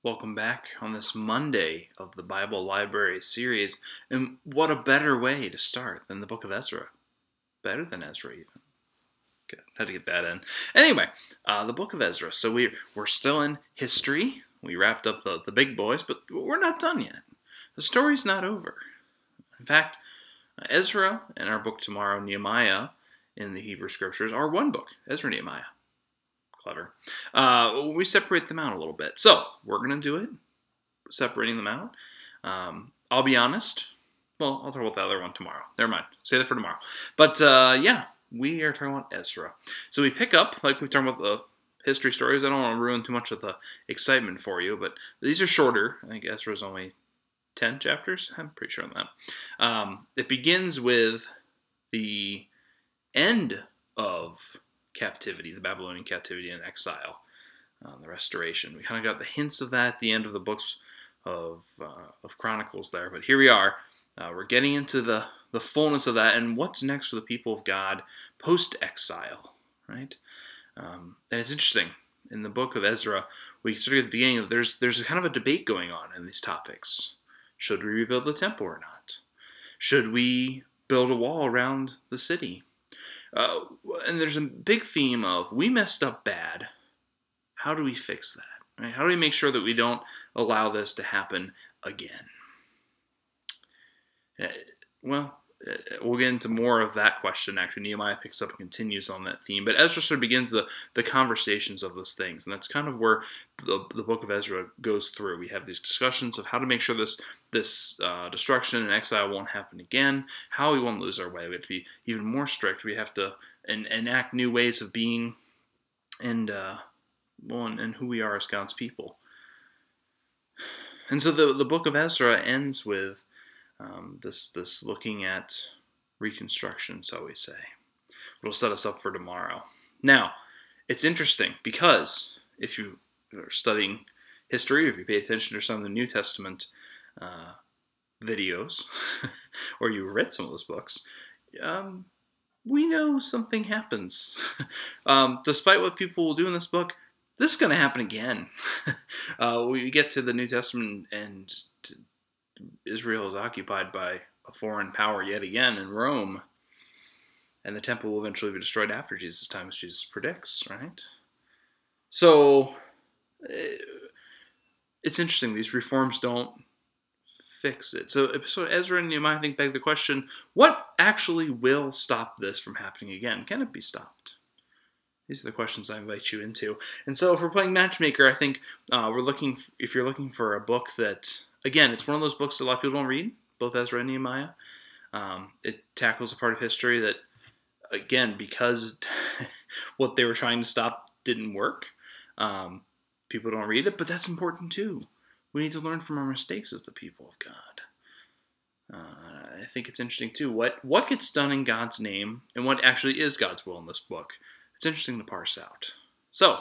Welcome back on this Monday of the Bible Library series. And what a better way to start than the book of Ezra. Better than Ezra, even. Good. Had to get that in. Anyway, the book of Ezra. So we're still in history. We wrapped up the big boys, but we're not done yet. The story's not over. In fact, Ezra and our book tomorrow, Nehemiah, in the Hebrew Scriptures, are one book, Ezra and Nehemiah. Clever. We separate them out a little bit. So, we're going to do it, separating them out. I'll be honest. Well, I'll talk about the other one tomorrow. Never mind. Save that for tomorrow. But, yeah, we are talking about Ezra. So we pick up, like we've talked about the history stories. I don't want to ruin too much of the excitement for you, but these are shorter. I think Ezra's only 10 chapters. I'm pretty sure on that. It begins with the end of captivity, the Babylonian captivity and exile, the restoration. We kind of got the hints of that at the end of the books of Chronicles there, but here we are. We're getting into the fullness of that, and what's next for the people of God post-exile, right? And it's interesting. In the book of Ezra, we sort of at the beginning, there's kind of a debate going on in these topics. Should we rebuild the temple or not? Should we build a wall around the city? And there's a big theme of, we messed up bad. How do we fix that? Right? How do we make sure that we don't allow this to happen again? We'll get into more of that question. Actually, Nehemiah picks up and continues on that theme. But Ezra sort of begins the conversations of those things. And that's kind of where the book of Ezra goes through. We have these discussions of how to make sure this destruction and exile won't happen again, how we won't lose our way. We have to be even more strict. We have to enact new ways of being and who we are as God's people. And so the book of Ezra ends with this looking at reconstruction, so we say. It'll set us up for tomorrow. Now, it's interesting because if you are studying history, or if you pay attention to some of the New Testament videos, or you read some of those books, we know something happens. Despite what people will do in this book, this is going to happen again. We get to the New Testament and Israel is occupied by a foreign power yet again in Rome, and the temple will eventually be destroyed after Jesus' time, as Jesus predicts, right? So, it's interesting. These reforms don't fix it. So Ezra and Nehemiah, I think, beg the question, what actually will stop this from happening again? Can it be stopped? These are the questions I invite you into. And so if we're playing matchmaker, I think if you're looking for a book that, again, it's one of those books that a lot of people don't read, both Ezra and Nehemiah. It tackles a part of history that, again, because what they were trying to stop didn't work, people don't read it, but that's important too. We need to learn from our mistakes as the people of God. I think it's interesting too, what gets done in God's name and what actually is God's will in this book. It's interesting to parse out. So,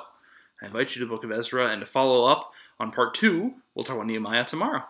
I invite you to the book of Ezra, and to follow up on part 2, we'll talk about Nehemiah tomorrow.